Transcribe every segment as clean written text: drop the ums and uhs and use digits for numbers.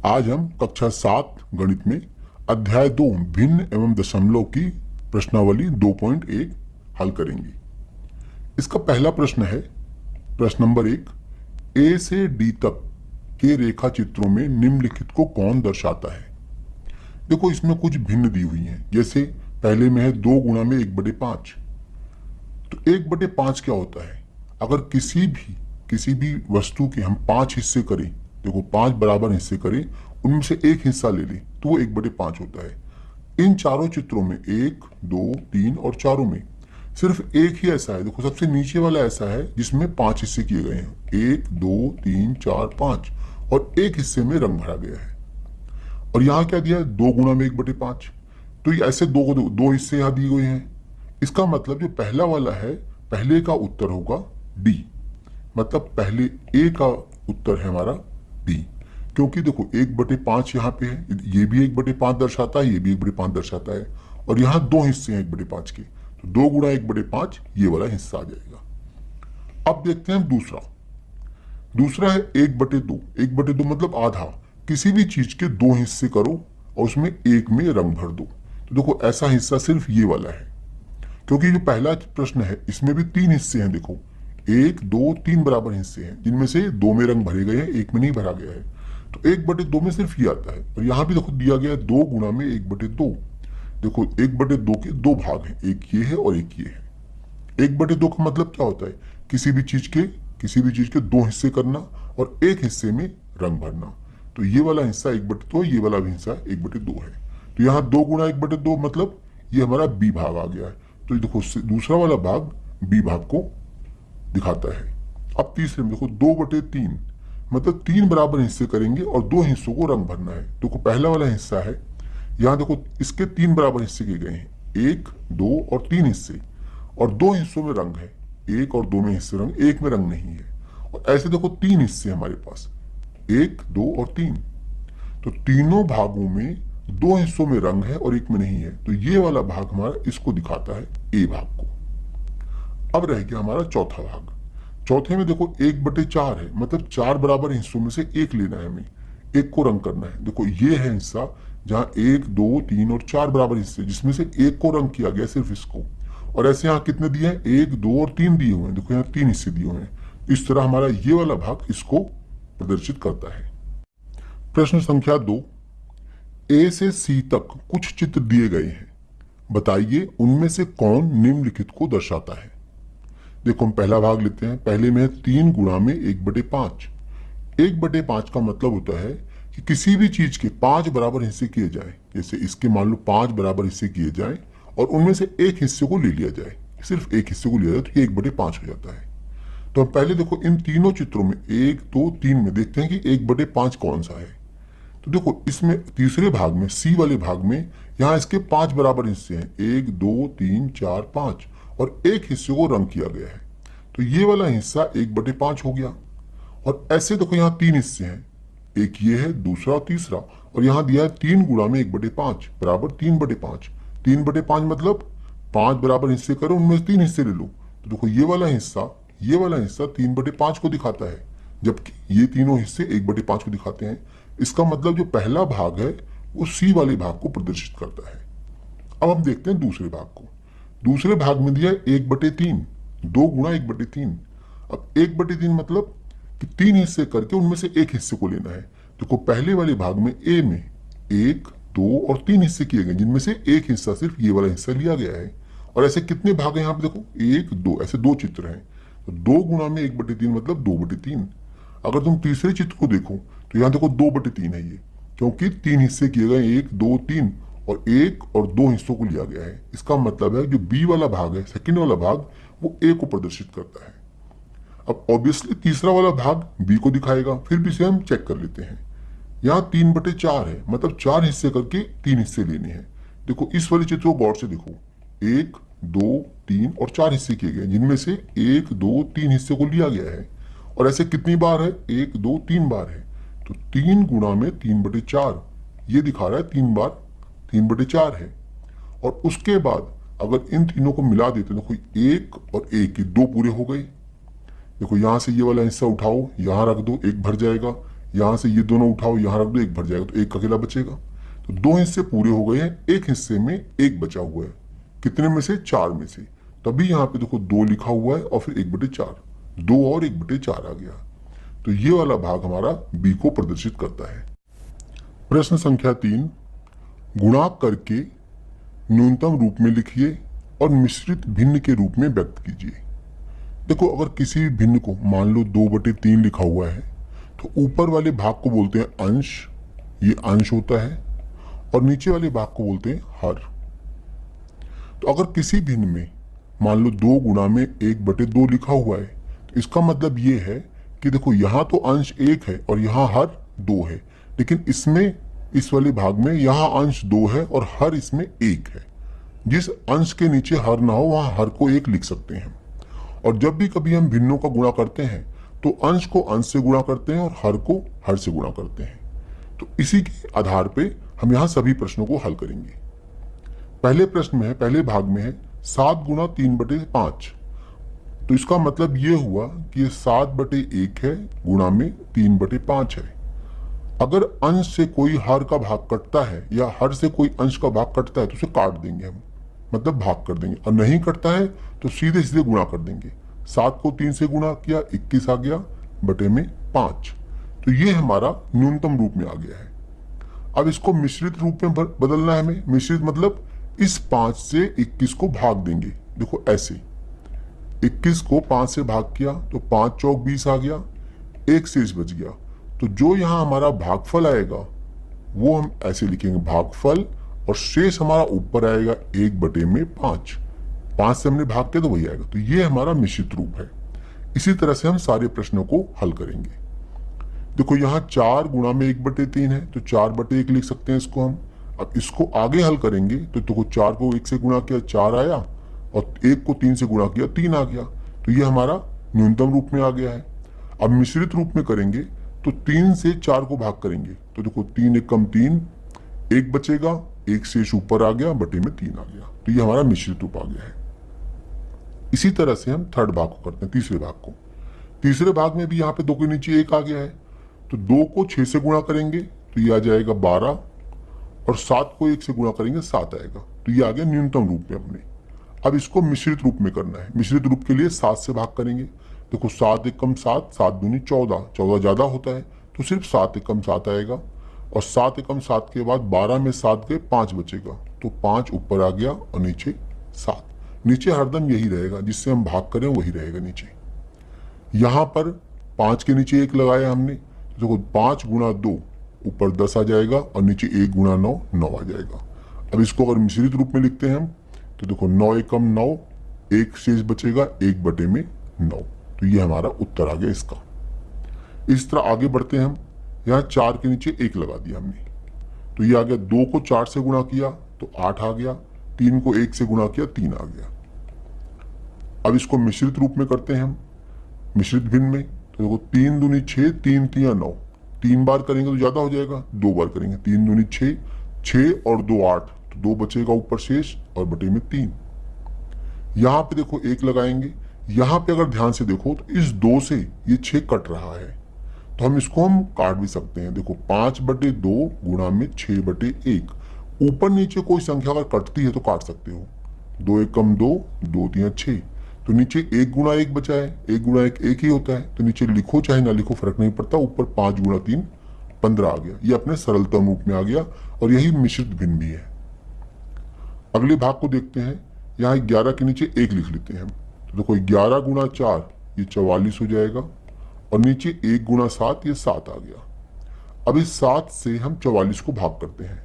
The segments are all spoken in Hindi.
आज हम कक्षा 7 गणित में अध्याय 2 भिन्न एवं दशमलव की प्रश्नावली 2.1 हल करेंगे। इसका पहला प्रश्न है, प्रश्न नंबर 1, ए से डी तक के रेखा चित्रों में निम्नलिखित को कौन दर्शाता है। देखो इसमें कुछ भिन्न दी हुई हैं, जैसे पहले में है 2 गुणा में 1/5। तो 1/5 क्या होता है? अगर किसी भी वस्तु के हम 5 हिस्से करें, देखो 5 बराबर हिस्से करें, उनमें से एक हिस्सा ले लें तो वो 1/5 होता है। इन चारों चित्रों में 1, 2, 3 और चारों में सिर्फ एक ही ऐसा है, देखो सबसे नीचे वाला ऐसा है जिसमें 5 हिस्से किए गए हैं, 1, 2, 3, 4, 5, और एक हिस्से में रंग भरा गया है। और यहाँ क्या दिया है? 2 गुणा में 1/5। तो ये ऐसे दो हिस्से यहाँ दिए हुए हैं। इसका मतलब जो पहला वाला है, पहले का उत्तर होगा डी, मतलब पहले ए का उत्तर है हमारा डी, क्योंकि देखो 1/5 यहाँ पे है, ये भी 1/5 दर्शाता है, ये भी 1/5 दर्शाता है, और यहाँ दो हिस्से हैं 1/5 के, तो 2 गुणा 1/5 ये वाला हिस्सा आ जाएगा। अब देखते हैं दूसरा है 1/2। 1/2 मतलब आधा। किसी भी चीज के दो हिस्से करो और उसमें एक में रंग भर दो। तो देखो ऐसा हिस्सा सिर्फ ये वाला है, क्योंकि जो पहला प्रश्न है इसमें भी 3 हिस्से हैं। देखो 1, 2, 3 बराबर हिस्से हैं, जिनमें से 2 में रंग भरे गए हैं, एक में नहीं भरा गया है। तो 1/2 में सिर्फ ये आता है। और यहाँ भी देखो दिया गया है 2 गुणा में 1/2। देखो 1/2 के 2 भाग हैं, एक ये है और एक ये है। 1/2 का मतलब क्या होता है? किसी भी चीज के 2 हिस्से करना और एक हिस्से में रंग भरना। तो ये वाला हिस्सा 1/2 है, ये वाला भी हिस्सा 1/2 है। तो यहाँ 2 गुणा 1/2 मतलब ये हमारा बी भाग आ गया है। तो देखो दूसरा वाला भाग बी भाग को दिखाता है। अब तीसरे में देखो 2/3, मतलब 3 बराबर हिस्से करेंगे और 2 हिस्सों को रंग भरना है। देखो पहला वाला हिस्सा है, यहाँ देखो इसके 3 बराबर हिस्से किए गए हैं, 1, 2 और 3 हिस्से, और 2 हिस्सों में रंग है, 1 और 2 में हिस्से रंग, एक में रंग नहीं है। और ऐसे देखो 3 हिस्से हमारे पास, 1, 2 और 3। तो तीनों भागों में 2 हिस्सों में रंग है और एक में नहीं है। तो ये वाला भाग हमारा इसको दिखाता है, ए भाग को। अब रह गया हमारा चौथा भाग। चौथे में देखो 1/4 है, मतलब 4 बराबर हिस्सों में से एक लेना है, हमें एक को रंग करना है। देखो ये है हिस्सा जहां 1, 2, 3 और 4 बराबर हिस्से, जिसमें से एक को रंग किया गया, सिर्फ इसको। और ऐसे यहाँ कितने दिए हैं? 1, 2 और 3 दिए हुए हैं। देखो यहाँ 3 हिस्से दिए हुए हैं। इस तरह हमारा ये वाला भाग इसको प्रदर्शित करता है। प्रश्न संख्या 2, ए से सी तक कुछ चित्र दिए गए हैं, बताइए उनमें से कौन निम्नलिखित को दर्शाता है। देखो हम पहला भाग लेते हैं। पहले में 3 गुणा में 1/5। 1/5 का मतलब होता है कि किसी भी चीज के 5 बराबर हिस्से किए जाए, जैसे इसके मान लो 5 बराबर हिस्से किए जाए और उनमें से एक हिस्से को ले लिया जाए, सिर्फ एक हिस्से को लिया जाए, तो ये 1/5 हो जाता है। तो हम पहले देखो इन तीनों चित्रों में 1, 2, 3 में देखते हैं कि 1/5 कौन सा है। तो देखो इसमें तीसरे भाग में, सी वाले भाग में, यहाँ इसके 5 बराबर हिस्से हैं, 1, 2, 3, 4, 5, और एक हिस्से को रंग किया गया है। तो ये वाला हिस्सा 1/5 हो गया। और ऐसे देखो यहाँ 3 हिस्से हैं, एक ये है, दूसरा और तीसरा, और यहाँ दिया है 3 गुणा में 1/5 बराबर 3/5। 3/5 मतलब 5 बराबर हिस्से करो, उनमें से 3 हिस्से ले लो। तो देखो ये वाला हिस्सा 3/5 को दिखाता है, जबकि ये तीनों हिस्से 1/5 को दिखाते हैं। इसका मतलब जो पहला भाग है वो सी वाले भाग को प्रदर्शित करता है। अब हम देखते हैं दूसरे भाग को। दूसरे भाग में दिया 1/3, 2 गुणा 1/3। अब 1/3 मतलब कि 3 हिस्से करके उनमें से एक हिस्से को लेना है। देखो पहले वाले भाग में ए में 1, 2 और 3 हिस्से किए गए, जिनमें से एक हिस्सा सिर्फ ये वाला हिस्सा लिया गया है। और ऐसे कितने भाग हैं यहाँ पे? देखो 1, 2, ऐसे 2 चित्र हैं। तो 2 गुणा में 1/3 मतलब 2/3। अगर तुम तीसरे चित्र को देखो तो यहाँ देखो 2/3 है ये, क्योंकि 3 हिस्से किए गए, 1, 2, 3, और 1 और 2 हिस्सों को लिया गया है। इसका मतलब है जो बी वाला भाग है, सेकंड वाला भाग, वो ए को प्रदर्शित करता है। अब ऑब्वियसली तीसरा वाला भाग बी को दिखाएगा। फिर भी इसे हम चेक कर लेते हैं। यहाँ 3/4 है, मतलब 4 हिस्से करके 3 हिस्से लेने हैं। देखो इस वाले चित्र को गौर से देखो, 1, 2, 3 और 4 हिस्से किए गए, जिनमें से 1, 2, 3 हिस्से को लिया गया है। और ऐसे कितनी बार है? 1, 2, 3 बार है। तो 3 गुणा में 3/4 ये दिखा रहा है 3 बार 3/4 है। और उसके बाद अगर इन तीनों को मिला देते तो कोई 1 और 1 2 पूरे हो गए। देखो यहां से ये वाला हिस्सा उठाओ, यहां रख दो, 1 भर जाएगा। यहाँ से ये दोनों उठाओ, यहाँ रख दो, एक भर जाएगा, तो एक अकेला बचेगा। तो दो हिस्से पूरे हो गए हैं, एक हिस्से में एक बचा हुआ है। कितने में से? 4 में से। तभी यहाँ पे देखो 2 लिखा हुआ है और फिर 1/4, 2 और 1/4 आ गया। तो ये वाला भाग हमारा बी को प्रदर्शित करता है। प्रश्न संख्या 3, गुणा करके न्यूनतम रूप में लिखिए और मिश्रित भिन्न के रूप में व्यक्त कीजिए। देखो, अगर किसी भी भिन्न को मान लो 2/3 लिखा हुआ है तो ऊपर वाले भाग को बोलते हैं अंश, ये अंश होता है, और नीचे वाले भाग को बोलते हैं हर। तो अगर किसी भिन्न में मान लो 2 गुणा में 1/2 लिखा हुआ है तो इसका मतलब ये है कि देखो यहाँ तो अंश 1 है और यहाँ हर 2 है, लेकिन इसमें इस वाले भाग में यहाँ अंश 2 है और हर इसमें 1 है। जिस अंश के नीचे हर ना हो वहां हर को 1 लिख सकते हैं। और जब भी कभी हम भिन्नों का गुणा करते हैं तो अंश को अंश से गुणा करते हैं और हर को हर से गुणा करते हैं। तो इसी के आधार पे हम यहाँ सभी प्रश्नों को हल करेंगे। पहले प्रश्न में है, पहले भाग में है 7 गुणा 3/5। तो इसका मतलब ये हुआ कि ये 7/1 है गुणा में 3/5 है। अगर अंश से कोई हर का भाग कटता है या हर से कोई अंश का भाग कटता है तो उसे काट देंगे हम, मतलब भाग कर देंगे, और नहीं कटता है तो सीधे सीधे गुणा कर देंगे। 7 को 3 से गुणा किया, 21 आ गया बटे में 5। तो ये हमारा न्यूनतम रूप में आ गया है। अब इसको मिश्रित रूप में बदलना है हमें। मिश्रित मतलब इस 5 से 21 को भाग देंगे। देखो ऐसे 21 को 5 से भाग किया तो 5 चौक 20 आ गया, एक शेष बच गया। तो जो यहाँ हमारा भागफल आएगा वो हम ऐसे लिखेंगे, भागफल, और शेष हमारा ऊपर आएगा 1/5। 5 से हमने भाग किया तो वही आएगा। तो ये हमारा मिश्रित रूप है। इसी तरह से हम सारे प्रश्नों को हल करेंगे। देखो यहाँ 4 गुणा में 1/3 है तो 4/1 लिख सकते हैं इसको हम। अब इसको आगे हल करेंगे तो देखो 4 को 1 से गुणा किया 4 आया, और 1 को 3 से गुणा किया 3 आ गया। तो ये हमारा न्यूनतम रूप में आ गया है। अब मिश्रित रूप में करेंगे तो 3 से 4 को भाग करेंगे तो देखो 3 × 3, 1 बचेगा, एक शेष ऊपर आ गया, बटे में 3 आ गया। तो ये हमारा मिश्रित रूप आ गया है। इसी तरह से हम थर्ड भाग को करते हैं, तीसरे भाग को। तीसरे भाग में भी यहाँ पे 2 के नीचे 1 आ गया है तो 2 को 6 से गुणा करेंगे तो ये आ जाएगा 12, और 7 को 1 से गुणा करेंगे 7 आएगा। तो ये आ गया न्यूनतम रूप में अपने। अब इसको मिश्रित रूप में करना है। मिश्रित रूप के लिए 7 से भाग करेंगे। देखो 7 × 7, 7 दूनी 14, 14 ज्यादा होता है तो सिर्फ 7 × 7 आएगा, और 7 × 7 के बाद 12 में 7 गए, 5 बचेगा, तो 5 ऊपर आ गया और नीचे 7। नीचे हरदम यही रहेगा, जिससे हम भाग करें वही रहेगा नीचे। यहां पर 5 के नीचे 1 लगाया हमने, तो देखो 5 × 2 ऊपर 10 आ जाएगा और नीचे 1 × 9 9 आ जाएगा। अब इसको अगर मिश्रित रूप में लिखते हैं हम तो देखो 9 × 9, एक शेष बचेगा 1/9। तो ये हमारा उत्तर आ गया इसका। इस तरह आगे बढ़ते हैं हम। यहाँ 4 के नीचे 1 लगा दिया हमने तो ये आ गया। 2 को 4 से गुणा किया तो 8 आ गया, 3 को 1 से गुणा किया 3 आ गया। अब इसको मिश्रित रूप में करते हैं हम, मिश्रित भिन्न में। तो देखो 3 दूनी 6, 3 × 3 = 9, 3 बार करेंगे तो ज्यादा हो जाएगा, 2 बार करेंगे, 3 दूनी 6, 6 और 2 8, तो 2 बचेगा ऊपर शेष और बटे में 3। यहाँ पे देखो 1 लगाएंगे। यहाँ पे अगर ध्यान से देखो तो इस 2 से ये 6 कट रहा है तो हम इसको हम काट भी सकते हैं। देखो 5/2 गुणा में 6/1। ऊपर नीचे कोई संख्या अगर कटती है तो काट सकते हो। 2 × 1 = 2, 2 × 3 = 6। तो नीचे 1 × 1 बचा है, 1 × 1 1 ही होता है, तो नीचे लिखो चाहे ना लिखो फर्क नहीं पड़ता। ऊपर 5 × 3 15 आ गया। ये अपने सरलतम रूप में आ गया और यही मिश्रित भिन्न भी है। अगले भाग को देखते हैं। यहाँ 11 के नीचे 1 लिख लेते हैं हम। तो देखो 11 × 4 ये 44 हो जाएगा, और नीचे 1 × 7 ये 7 आ गया। अब इस 7 से हम 44 को भाग करते हैं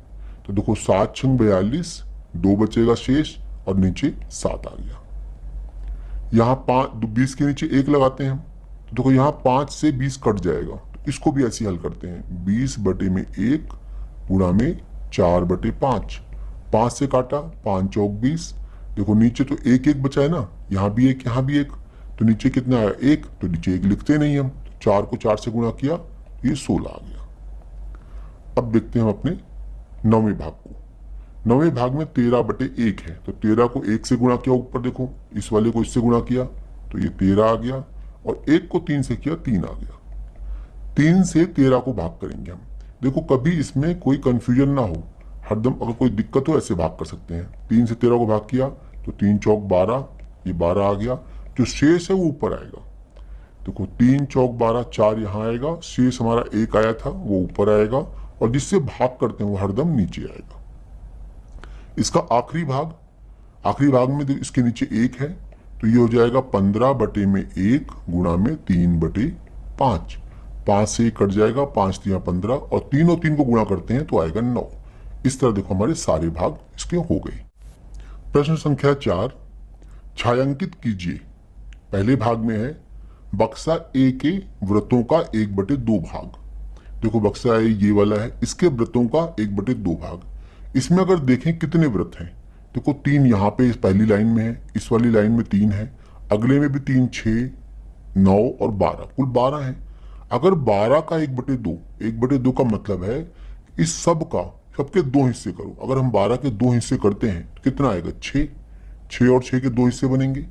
तो देखो 7 × 42, 2 बचेगा शेष और नीचे 7 आ गया। यहाँ 20 के नीचे 1 लगाते हैं हम तो देखो यहाँ 5 से 20 कट जाएगा, तो इसको भी ऐसे हल करते हैं। 20/1 गुणा में 4/5। 5 से काटा, 5 चौक 20। देखो नीचे तो 1 1 बचा है ना, यहाँ भी 1 यहाँ भी 1, तो नीचे कितना आया 1, तो नीचे 1 लिखते नहीं हम। 4 को 4 से गुणा किया ये 16 आ गया। अब देखते हैं हम अपने 9वें भाग को। 9वें भाग में 13/1 है तो 13 को 1 से गुणा किया, ऊपर देखो इस वाले को इससे गुणा किया तो ये 13 आ गया, और 1 को 3 से किया 3 आ गया। 3 से 13 को भाग करेंगे हम। देखो कभी इसमें कोई कंफ्यूजन ना हो, हरदम अगर कोई दिक्कत हो ऐसे भाग कर सकते हैं। 3 से 13 को भाग किया तो 3 चौक 12, ये 12 आ गया। जो शेष है वो ऊपर आएगा। देखो 3 चौक 12, 4 यहाँ आएगा, शेष हमारा 1 आया था वो ऊपर आएगा, और जिससे भाग करते हैं वो हरदम नीचे आएगा। इसका आखिरी भाग में इसके नीचे 1 है, तो ये हो जाएगा 15 बटे में 1 गुणा में 3 बटे 5। 5 से कट जाएगा, 5 3 15, और 3 और 3 को गुणा करते हैं तो आएगा 9। इस तरह देखो हमारे सारे भाग इसके हो गए। प्रश्न संख्या 4, छायांकित कीजिए। पहले भाग में है बक्सा ए के वृत्तों का 1/2 भाग। देखो बक्सा ए ये वाला है, इसके वृत्तों का 1/2 भाग। इसमें अगर देखें कितने वृत्त हैं, देखो 3 यहाँ पे इस पहली लाइन में है, इस वाली लाइन में 3 है, अगले में भी 3, 6, 9 और 12, कुल 12 है। अगर 12 का 1/2 का मतलब है इस सबके 2 हिस्से करो। अगर हम 12 के 2 हिस्से करते हैं तो कितना आएगा, 6। 6 और 6 के 2 हिस्से बनेंगे।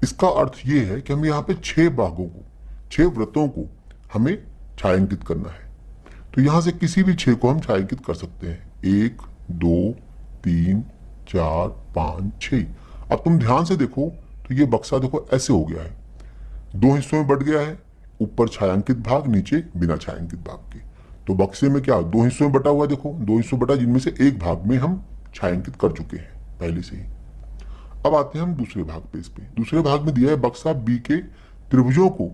इसका अर्थ ये है कि हम यहाँ पे 6 भागों को, 6 वृत्तों को हमें छायांकित करना है। तो यहां से किसी भी 6 को हम छायांकित कर सकते हैं। 1 2 3 4 5 6। अब तुम ध्यान से देखो तो ये बक्सा देखो ऐसे हो गया है, 2 हिस्सों में बट गया है, ऊपर छायांकित भाग, नीचे बिना छायांकित भाग के। तो बक्से में क्या 2 हिस्सों में बटा हुआ है, देखो 2 हिस्सों बटा, जिनमें से एक भाग में हम छायांकित कर चुके हैं पहले से ही। अब आते हैं हम दूसरे भाग पे। इस पे दूसरे भाग में दिया है बक्सा बी के त्रिभुजों को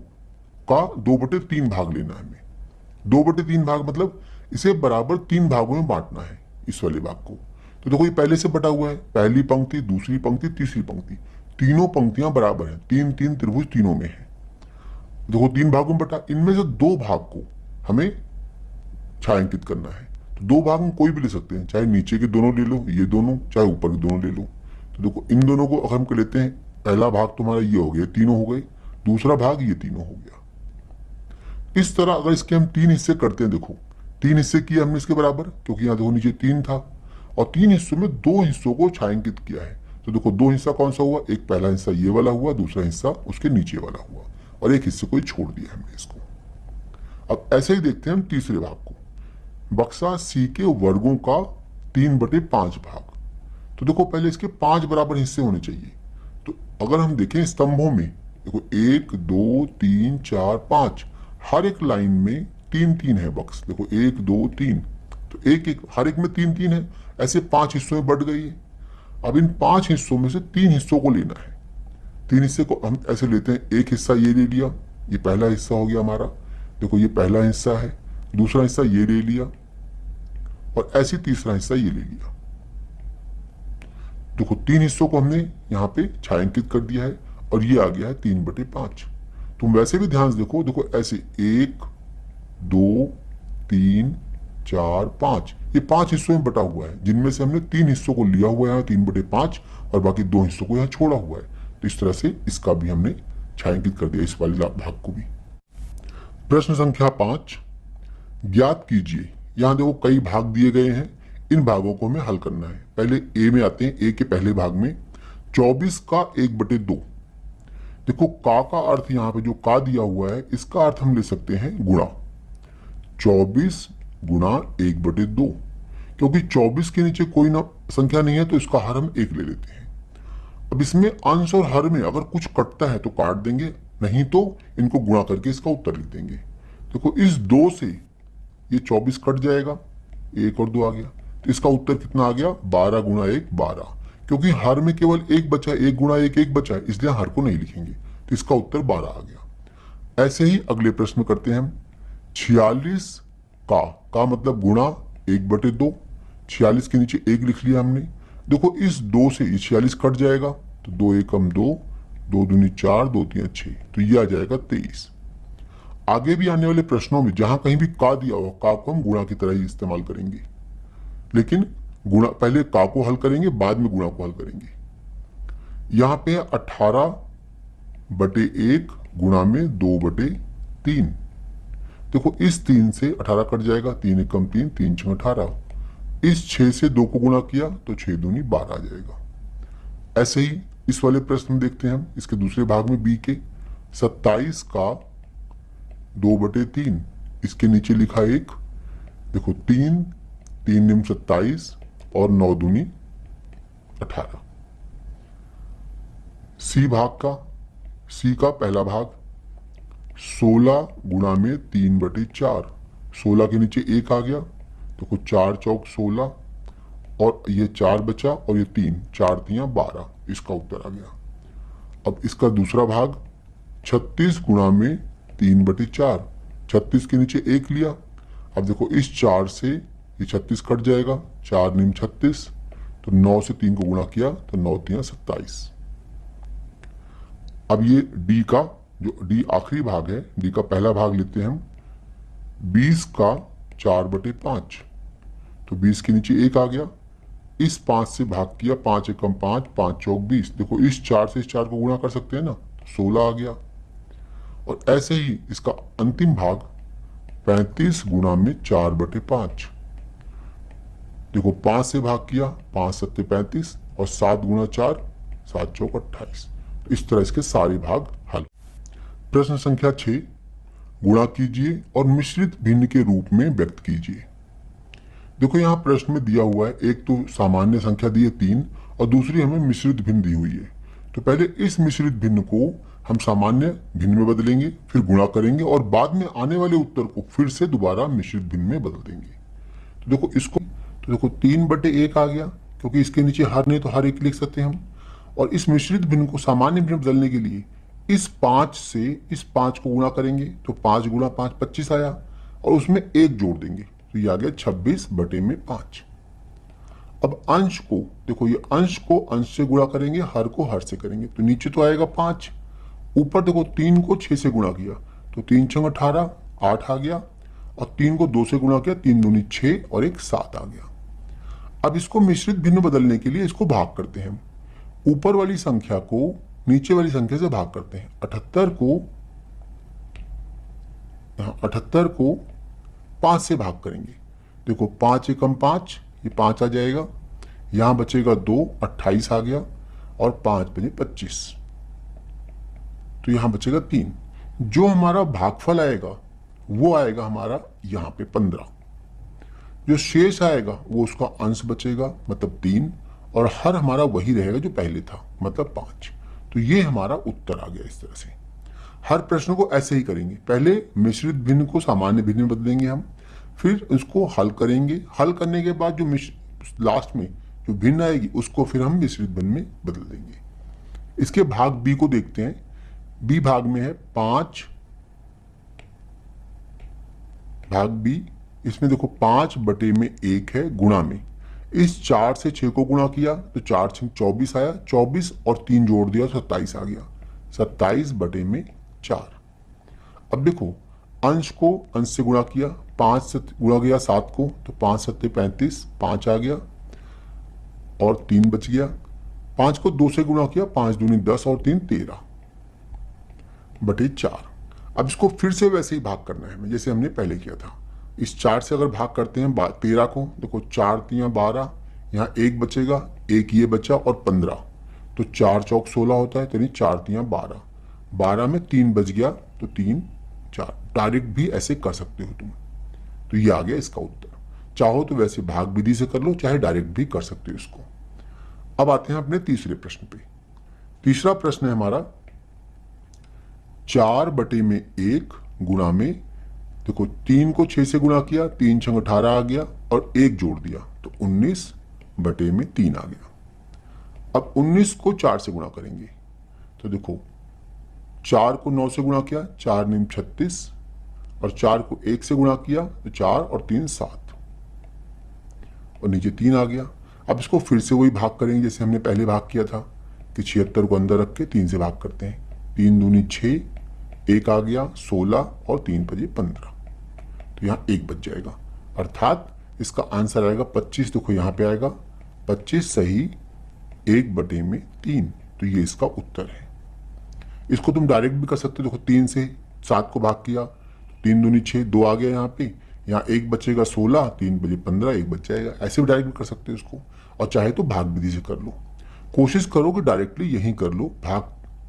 का 2/3 भाग लेना है हमें। 2/3 भाग मतलब इसे बराबर 3 भागों में बांटना है इस वाले भाग को। तो देखो ये पहले से बटा हुआ है, पहली पंक्ति, दूसरी पंक्ति, तीसरी पंक्ति, तीनों पंक्तियां बराबर हैं, 3-3 त्रिभुज तीनों में है। देखो 3 भागों में बटा, इनमें से 2 भाग को हमें छायांकित करना है। तो 2 भाग हम कोई भी ले सकते हैं, चाहे नीचे के दोनों ले लो, ये दोनों, चाहे ऊपर के दोनों ले लो। तो देखो इन दोनों को अगर हम लेते हैं, पहला भाग तुम्हारा ये हो गया, तीनों हो गए, दूसरा भाग ये तीनों हो गया। इस तरह अगर इसके हम 3 हिस्से करते हैं, देखो 3 हिस्से किए हमने इसके बराबर, क्योंकि यहाँ देखो नीचे 3 था, और 3 हिस्सों में 2 हिस्सों को छायांकित किया है। तो देखो 2 हिस्सा कौन सा हुआ, एक पहला हिस्सा ये वाला हुआ, दूसरा हिस्सा उसके नीचे वाला हुआ, और एक हिस्से को ही छोड़ दिया हमने इसको। अब ऐसे ही देखते हैं हम तीसरे भाग को, बक्सा सी के वर्गों का 3/5 भाग। तो देखो पहले इसके 5 बराबर हिस्से होने चाहिए। तो अगर हम देखें स्तंभों में, देखो 1 2 3 4 5, हर एक लाइन में 3-3 है बक्स। देखो 1 2 3, तो एक हर एक में 3-3 है, ऐसे 5 हिस्सों में बढ़ गई है। अब इन 5 हिस्सों में से 3 हिस्सों को लेना है। 3 हिस्से को हम ऐसे लेते हैं, एक हिस्सा ये ले लिया, ये पहला हिस्सा हो गया हमारा, देखो ये पहला हिस्सा है, दूसरा हिस्सा ये ले लिया, और ऐसे तीसरा हिस्सा ये ले लिया। देखो 3 हिस्सों को हमने यहाँ पे छायांकित कर दिया है, और ये आ गया है 3/5। तुम वैसे भी ध्यान से देखो, देखो ऐसे 1 2 3 4 5, ये 5 हिस्सों में बटा हुआ है, जिनमें से हमने 3 हिस्सों को लिया हुआ है 3/5, और बाकी 2 हिस्सों को यहाँ छोड़ा हुआ है। तो इस तरह से इसका भी हमने छायांकित कर दिया, इस वाले भाग को भी। प्रश्न संख्या 5, ज्ञात कीजिए। यहाँ देखो कई भाग दिए गए हैं, इन भागों को हमें हल करना है। पहले ए में आते हैं, ए के पहले भाग में 24 का 1/2। देखो का अर्थ यहाँ पे जो का दिया हुआ है, इसका अर्थ हम ले सकते हैं गुणा, 24 गुणा 1/2, क्योंकि 24 के नीचे कोई ना संख्या नहीं है, तो इसका हर हम 1 ले लेते हैं। अब इसमें अंश और हर में अगर कुछ कटता है तो काट देंगे, नहीं तो इनको गुणा करके इसका उत्तर लिख देंगे। देखो इस 2 से ये 24 कट जाएगा, 1 और 2 आ गया, तो इसका उत्तर कितना आ गया, 12 गुणा 1 12, क्योंकि हर में केवल 1 बचा, 1 गुणा 1 1 बचा है, इसलिए हर को नहीं लिखेंगे, तो इसका उत्तर 12 आ गया। ऐसे ही अगले प्रश्न करते हैं हम, 46 का मतलब गुणा 1/2, 46 के नीचे 1 लिख लिया हमने। देखो इस 2 से 46 कट जाएगा, तो 2 एकम 2, 2 दूनी 4, 2 3 6, तो ये आ जाएगा 23। आगे भी आने वाले प्रश्नों में जहां कहीं भी का दिया हो, का को हम गुणा की तरह ही इस्तेमाल करेंगे, लेकिन गुणा पहले का को हल करेंगे, बाद में गुणा को हल करेंगे। यहां पे 18/1 गुणा में 2/3। देखो इस 3 से 18 कट जाएगा, 3 एकम 3, 3 6 18। इस 6 से 2 को गुणा किया तो 6 दूनी 12 आ जाएगा। ऐसे ही इस वाले प्रश्न में देखते हैं हम, इसके दूसरे भाग में बी के 27 का 2/3, इसके नीचे लिखा 1, देखो 3, 3 निम 27 और 9 दूनी 18। सी भाग का, सी का पहला भाग 16 गुणा में 3/4। 16 के नीचे 1 आ गया, देखो 4 चौक 16 और ये 4 बचा और ये 3, 4 तियां 12, इसका उत्तर आ गया। अब इसका दूसरा भाग 36 गुणा में 3/4। 36 के नीचे 1 लिया, अब देखो इस 4 से ये 36 कट जाएगा, 4 निम 36, तो 9 से 3 को गुणा किया तो 9 तियां 27। अब ये डी का, जो डी आखिरी भाग है, डी का पहला भाग लेते हैं हम 20 का 4/5। तो 20 के नीचे 1 आ गया, इस 5 से भाग किया, 5 एकम 5, 5 चौक 20, देखो इस 4 से इस 4 को गुणा कर सकते हैं ना, 16 आ गया। और ऐसे ही इसका अंतिम भाग 35 गुणा में 4/5। देखो 5 से भाग किया, 5 सत्ते 35 और 7 गुणा 4, 7 चौक 28। तो इस तरह इसके सारे भाग हल। प्रश्न संख्या 6, गुणा कीजिए और मिश्रित भिन्न के रूप में व्यक्त कीजिए। देखो यहाँ प्रश्न में दिया हुआ है, एक तो सामान्य संख्या दी है 3 और दूसरी हमें मिश्रित भिन्न दी हुई है। तो पहले इस मिश्रित भिन्न को हम सामान्य भिन्न में बदलेंगे, फिर गुणा करेंगे और बाद में आने वाले उत्तर को फिर से दोबारा मिश्रित भिन्न में बदल देंगे। तो देखो इसको, तो देखो 3/1 आ गया, क्योंकि इसके नीचे हर नहीं तो हर एक लिख सकते हैं हम। और इस मिश्रित भिन्न को सामान्य भिन्न में बदलने के लिए इस 5 से इस 5 को गुणा करेंगे, तो 5 गुणा 5 25 आया और उसमें 1 जोड़ देंगे, तो ये आ गया 26/5। अब अंश को देखो, ये अंश को अंश से गुणा करेंगे, हर को हर से करेंगे, तो नीचे तो आएगा 5, ऊपर देखो 3 को 6 से गुणा किया तो 3 छंग 18, 8 आ गया और 3 को 2 से गुणा किया, 3 दूनी 6 और 1 7 आ गया। अब इसको मिश्रित भिन्न बदलने के लिए इसको भाग करते हैं हम, ऊपर वाली संख्या को नीचे वाली संख्या से भाग करते हैं। 78 को 5 से भाग करेंगे, देखो 5 एकम 5, ये 5 आ जाएगा, यहां बचेगा 2, 28 आ गया और 5 बजे 25, तो यहां बचेगा 3। जो हमारा भागफल आएगा वो आएगा हमारा यहां पे 15। जो शेष आएगा वो उसका अंश बचेगा, मतलब 3, और हर हमारा वही रहेगा जो पहले था, मतलब 5। तो ये हमारा उत्तर आ गया। इस तरह से हर प्रश्न को ऐसे ही करेंगे, पहले मिश्रित भिन्न को सामान्य भिन्न में बदलेंगे हम, फिर उसको हल करेंगे, हल करने के बाद जो लास्ट में जो भिन्न आएगी उसको फिर हम मिश्रित भिन्न में बदल देंगे। इसके भाग बी को देखते हैं। बी भाग में है 5, भाग बी, इसमें देखो 5/1 है गुणा में, इस 4 से 6 को गुणा किया तो 4 6 24 आया, 24 और 3 जोड़ दिया 27 आ गया, 27/4। अब देखो अंश को अंश से गुणा किया, 5 से गुणा किया 7 को तो 5 सत्ते 35, 5 आ गया और 3 बच गया। 5 को 2 से गुणा किया, 5 दूनी 10 और 3 13/4। अब इसको फिर से वैसे ही भाग करना है जैसे हमने पहले किया था। इस 4 से अगर भाग करते हैं 13 को, देखो 4 तियां 12, यहाँ 1 बचेगा, 1 ये बचा और 15, तो 4 चौक 16 होता है, यानी 4 तियां 12, 12 में 3 बच गया तो 3 4। डायरेक्ट भी ऐसे कर सकते हो तुम। तो ये आ गया इसका उत्तर। चाहो तो वैसे भाग विधि से कर लो, चाहे डायरेक्ट भी कर सकते हो इसको। अब आते हैं अपने तीसरे प्रश्न पे। तीसरा प्रश्न है हमारा 4/1 गुणा में, देखो 3 को 6 से गुणा किया, 3 छंग 18 आ गया और 1 जोड़ दिया तो 19/3 आ गया। अब 19 को 4 से गुणा करेंगे, तो देखो 4 को 9 से गुणा किया, 4 निम 36 और 4 को 1 से गुणा किया तो 4 और 3 7 और नीचे 3 आ गया। अब इसको फिर से वही भाग करेंगे जैसे हमने पहले भाग किया था कि 76 को अंदर रख के 3 से भाग करते हैं। 3 दूनी 6, 1 आ गया 16 और 3 बजे 15, तो यहाँ 1 बच जाएगा, अर्थात इसका आंसर आएगा 25। देखो यहाँ पे आएगा 25 सही 1/3, तो ये इसका उत्तर है। इसको तुम डायरेक्ट भी कर सकते हो, देखो 3 से 7 को भाग किया, 3 दूनी 6, 2 आ गया यहाँ पे, यहाँ 1 बचेगा 16, 3 बजे 15, 1 बच जाएगा। ऐसे भी डायरेक्ट भी कर सकते हो इसको, और चाहे तो भाग विधि से कर लो। कोशिश करो कि डायरेक्टली यही कर लो, भाग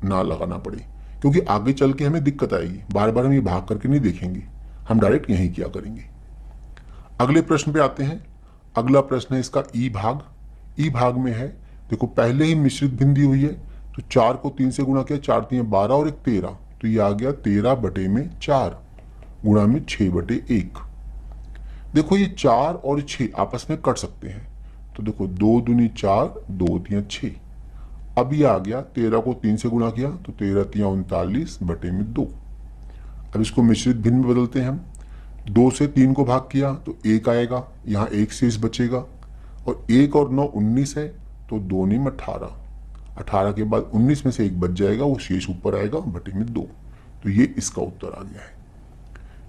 ना लगाना पड़े, क्योंकि आगे चल के हमें दिक्कत आएगी। बार बार हम ये भाग करके नहीं देखेंगे, हम डायरेक्ट यहीं किया करेंगे। अगले प्रश्न पे आते हैं। अगला प्रश्न है इसका ई भाग। ई भाग में है, देखो पहले ही मिश्रित भिन्न दी हुई है, तो 4 को 3 से गुणा किया, 4 3 12 और 1 13, तो ये आ गया 13 बटे में 4 गुणा में 6 बटे 1। देखो ये 4 और 6 आपस में कट सकते हैं, तो देखो 2 दूनी 4, 2 3 6। अब ये आ गया 13 को 3 से गुणा किया, तो 13 3 39 बटे में 2। अब इसको मिश्रित भिन्न में बदलते हैं हम। 2 से 3 को भाग किया तो 1 आएगा, यहाँ 1 शेष बचेगा, और 1 और 9 19 है, तो 2 9 18। 18 के बाद 19 में से 1 बच जाएगा, वो शेष ऊपर आएगा बटे में 2। तो ये इसका उत्तर आ गया है।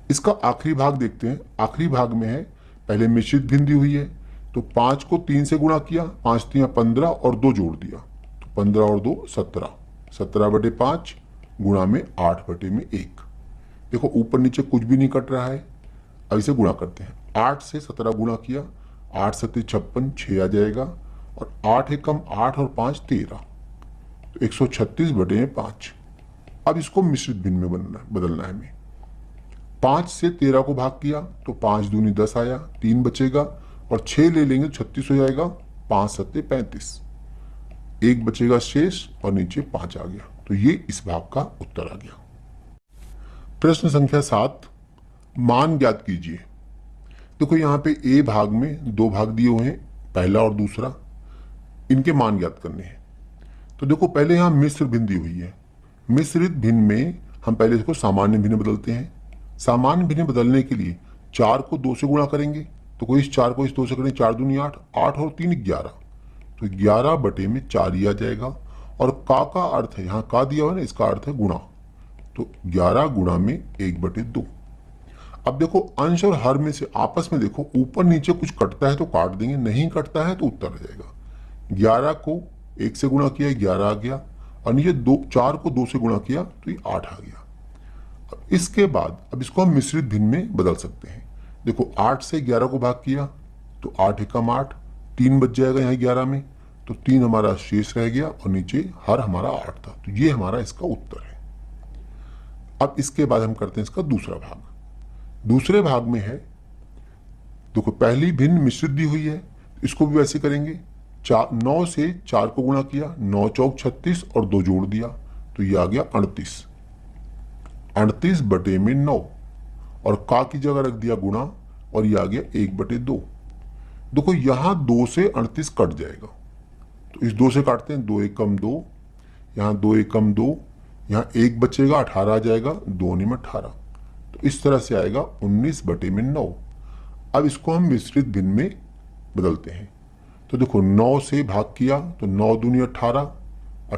इसका आखिरी भाग देखते हैं। आखिरी भाग में है, पहले मिश्रित भिन्न दी हुई है, तो 5 को 3 से गुणा किया, 5 3 15 और 2 जोड़ दिया, तो 15 और 2 17, 17 बटे 5 गुणा में 8 बटे में 1। देखो ऊपर नीचे कुछ भी नहीं कट रहा है। अब इसे गुणा करते हैं। 8 से 17 गुणा किया, 8 7 56, 6 आ जाएगा, और 8 एकम 8 और 5 13, तो 136 बटे में 5। अब इसको मिश्रित भिन्न में बदलना है हमें। 5 से 13 को भाग किया, तो 5 दूनी 10 आया, 3 बचेगा, और 6 ले लेंगे तो 36 हो जाएगा, 5 7 35, 1 बचेगा शेष, और नीचे 5 आ गया। तो ये इस भाग का उत्तर आ गया। प्रश्न संख्या 7, मान ज्ञात कीजिए। देखो यहाँ पे ए भाग में 2 भाग दिए हुए हैं, पहला और दूसरा, इनके मान ज्ञात करने हैं। तो देखो पहले यहाँ मिश्र भिन्न दी हुई है। मिश्रित भिन्न में हम पहले इसको सामान्य भिन्न बदलते हैं। सामान्य भिन्न बदलने के लिए 4 को 2 से गुणा करेंगे, तो कोई इस 4 को इस 2 से करें, 4 दूनी 8, 8 और 3 11, तो 11 बटे में 4 ही आ जाएगा। और का अर्थ है, यहाँ का दिया हुआ है ना, इसका अर्थ है गुणा, तो 11 गुणा में 1 बटे 2। अब देखो अंश और हर में से आपस में देखो ऊपर नीचे कुछ कटता है तो काट देंगे, नहीं कटता है तो उत्तर आ जाएगा। 11 को 1 से गुणा किया, 11 आ गया, और नीचे 4 को 2 से गुणा किया तो ये 8 आ गया। अब इसके बाद अब इसको हम मिश्रित भिन्न में बदल सकते हैं। देखो 8 से 11 को भाग किया, तो 8 एकम 8, 3 बच जाएगा यहाँ 11 में, तो 3 हमारा शेष रह गया, और नीचे हर हमारा 8 था, तो ये हमारा इसका उत्तर है। अब इसके बाद हम करते हैं इसका दूसरा भाग। दूसरे भाग में है, देखो पहली भिन्न मिश्रित दी हुई है, इसको भी वैसे करेंगे। 9 से 4 को गुणा किया, 9 चौक 36 और 2 जोड़ दिया, तो ये आ गया 38, 38 बटे में 9, और का की जगह रख दिया गुणा, और ये आ गया 1 बटे 2। देखो यहां 2 से 38 कट जाएगा, तो इस 2 से काटते हैं, 2 एकम 2, यहाँ 2 एकम 2, यहाँ 1 बचेगा, 18 आ जाएगा, 2 9 18, तो इस तरह से आएगा 19 बटे में 9। अब इसको हम मिश्रित भिन्न में बदलते हैं। तो देखो 9 से भाग किया, तो 9 दूनी 18,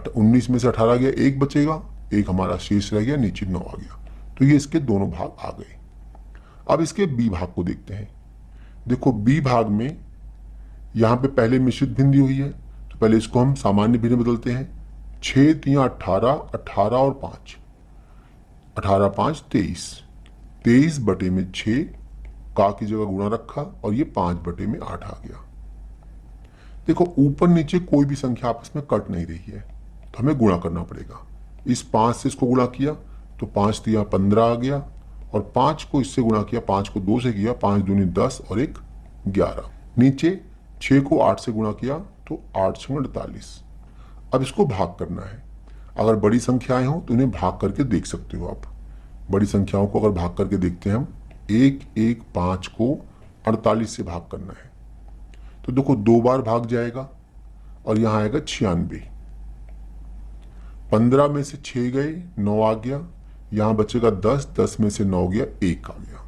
19 में से 18 गया, 1 बचेगा, 1 हमारा शेष रह गया, नीचे 9 आ गया। तो ये इसके दोनों भाग आ गए। अब इसके बी भाग को देखते हैं। देखो बी भाग में यहाँ पे पहले मिश्रित भिन्न दी हुई है, तो पहले इसको हम सामान्य भिन्न बदलते हैं। 6 3 18, 18 और 5, 18 5 23, 23 बटे में 6, का की जगह गुणा रखा, और ये 5 बटे में 8 आ गया। देखो ऊपर नीचे कोई भी संख्या आपस में कट नहीं रही है, तो हमें गुणा करना पड़ेगा। इस 5 से इसको गुणा किया, तो 5 3 15 आ गया, और 5 को इससे गुणा किया, 5 को 2 से किया, 5 दूनी 10 और 1 11। नीचे 6 को 8 से गुणा किया, तो 8 6 48। अब इसको भाग करना है। अगर बड़ी संख्याएं हो तो इन्हें भाग करके देख सकते हो आप। बड़ी संख्याओं को अगर भाग करके देखते हैं हम, 1 1 5 को 48 से भाग करना है, तो देखो 2 बार भाग जाएगा, और यहां आएगा 96। 15 में से 6 गए, 9 आ गया, यहां बचेगा 10, 10 में से 9 गया, 1 आ गया।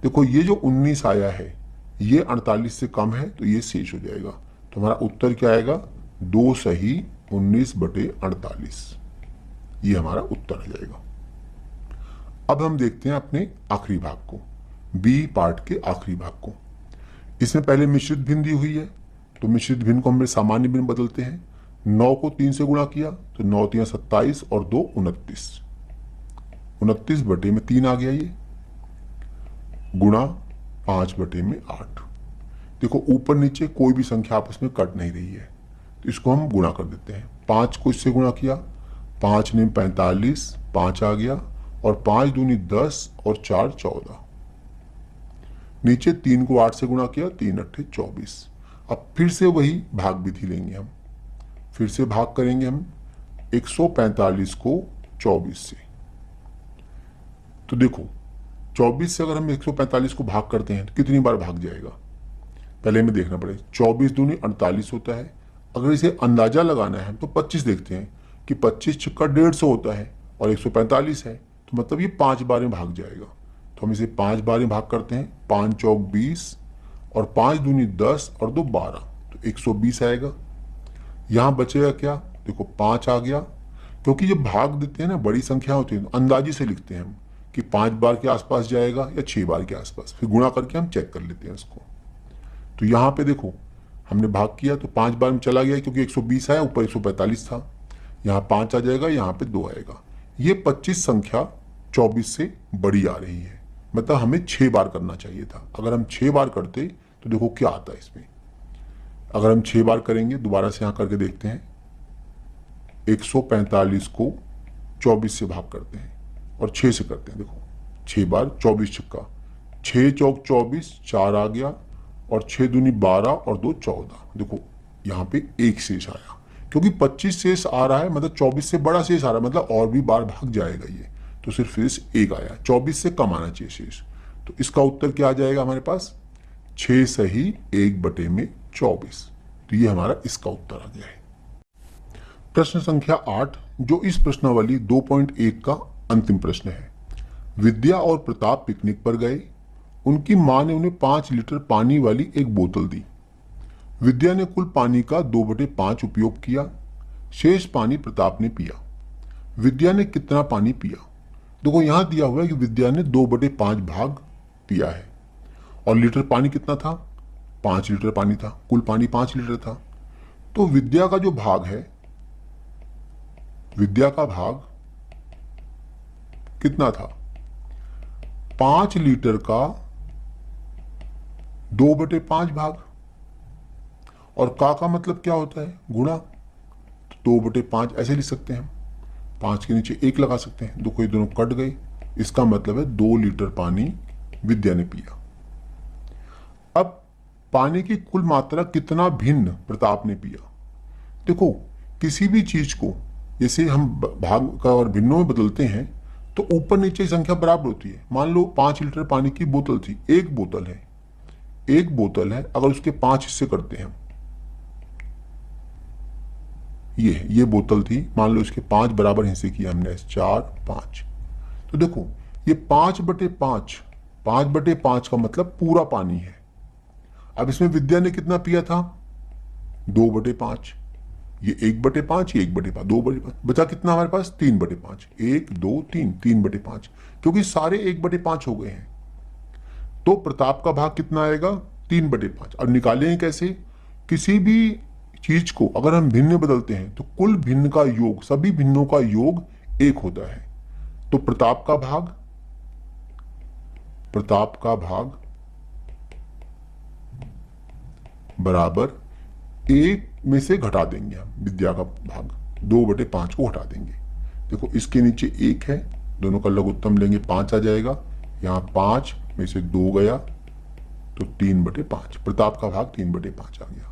देखो ये जो 19 आया है ये 48 से कम है, तो ये शेष हो जाएगा। तो हमारा उत्तर क्या आएगा, 2 सही 19 बटे 48, ये हमारा उत्तर आ जाएगा। अब हम देखते हैं अपने आखिरी भाग को, बी पार्ट के आखिरी भाग को। इसमें पहले मिश्रित भिन्न दी हुई है, तो मिश्रित भिन्न को हम सामान्य भिन्न बदलते हैं। 9 को 3 से गुणा किया, तो 9 3 27 और 2 29, 29 बटे में 3 आ गया, ये गुणा 5 बटे में 8। देखो ऊपर नीचे कोई भी संख्या आपस में कट नहीं रही है, तो इसको हम गुणा कर देते हैं। 5 को इससे गुणा किया, 5 9 45, 5 आ गया, और 5 दूनी 10 और 4 14, नीचे 3 को 8 से गुणा किया, 3 अट्ठे 24। अब फिर से वही भाग विधि लेंगे हम, फिर से भाग करेंगे हम 145 को 24 से। तो देखो 24 से अगर हम 145 को भाग करते हैं तो कितनी बार भाग जाएगा, पहले हमें देखना पड़ेगा। 24 दूनी 48 होता है। अगर इसे अंदाजा लगाना है तो 25 देखते हैं कि 25 छक्का 150 होता है और 145 है, तो मतलब ये 5 बार में भाग जाएगा। तो हम इसे 5 बार में भाग करते हैं, 5 चौक 20 और 5 दूनी 10 और 2 12, तो 120 आएगा। यहां बचेगा क्या, देखो 5 आ गया। क्योंकि जब भाग देते हैं ना, बड़ी संख्या होती है, तो अंदाजे से लिखते हैं हम कि 5 बार के आसपास जाएगा या 6 बार के आसपास, फिर गुणा करके हम चेक कर लेते हैं इसको। तो यहां पे देखो हमने भाग किया तो 5 बार में चला गया, क्योंकि 120 आया, ऊपर 145 था, यहाँ 5 आ जाएगा, यहाँ पे 2 आएगा। ये 25 संख्या 24 से बड़ी आ रही है, मतलब हमें 6 बार करना चाहिए था। अगर हम 6 बार करते तो देखो क्या आता है इसमें। अगर हम 6 बार करेंगे, दोबारा से यहां करके देखते हैं, 145 को 24 से भाग करते हैं और 6 से करते हैं। देखो 6 बार 24 छक्का, 6 चौक 24, 4 आ गया और 6 दूनी 12 और 2 14। देखो यहाँ पे 1 शेष आया, क्योंकि 25 शेष आ रहा है, मतलब 24 से बड़ा शेष आ रहा है, मतलब और भी बार भाग जाएगा ये, तो सिर्फ शेष 1 आया। 24 से कम आना चाहिए शेष। तो इसका उत्तर क्या आ जाएगा हमारे पास, 6 सही 1/24। तो ये हमारा इसका उत्तर आ गया है। प्रश्न संख्या 8, जो इस प्रश्नावली 2.1 का अंतिम प्रश्न है। विद्या और प्रताप पिकनिक पर गए। उनकी मां ने उन्हें 5 लीटर पानी वाली एक बोतल दी। विद्या ने कुल पानी का 2/5 उपयोग किया। शेष पानी प्रताप ने पिया। विद्या ने कितना पानी पिया। देखो यहां दिया हुआ है कि विद्या ने 2/5 भाग पिया है, और लीटर पानी कितना था, 5 लीटर पानी था, कुल पानी 5 लीटर था। तो विद्या का जो भाग है, विद्या का भाग कितना था, 5 लीटर का 2/5 भाग, और का मतलब क्या होता है, गुणा। तो 2/5 ऐसे लिख सकते हैं हम, 5 के नीचे 1 लगा सकते हैं, देखो ये दोनों कट गए। इसका मतलब है 2 लीटर पानी विद्या ने पिया। अब पानी की कुल मात्रा कितना भिन्न प्रताप ने पिया। देखो किसी भी चीज को जैसे हम भाग का और भिन्नों में बदलते हैं तो ऊपर नीचे संख्या बराबर होती है। मान लो 5 लीटर पानी की बोतल थी, एक बोतल है, अगर उसके 5 हिस्से करते हैं हम, ये बोतल थी, मान लो इसके 5 बराबर हिस्से किए हमने, 4 5। तो देखो ये 5/5 का मतलब पूरा पानी है। अब इसमें विद्या ने कितना पिया था, 2/5, ये 1/5, ये 1/5, 2/5, बचा कितना हमारे पास, 3/5, 1 2 3, 3/5, क्योंकि सारे 1/5 हो गए हैं। तो प्रताप का भाग कितना आएगा, 3/5। अब निकालेंगे कैसे, किसी भी चीज को अगर हम भिन्न बदलते हैं तो कुल भिन्न का योग, सभी भिन्नों का योग 1 होता है। तो प्रताप का भाग बराबर 1 में से घटा देंगे हम, विद्या का भाग 2/5 को घटा देंगे। देखो इसके नीचे 1 है, दोनों का लघुत्तम लेंगे, 5 आ जाएगा, यहां 5 में से 2 गया तो 3/5, प्रताप का भाग 3/5 आ गया।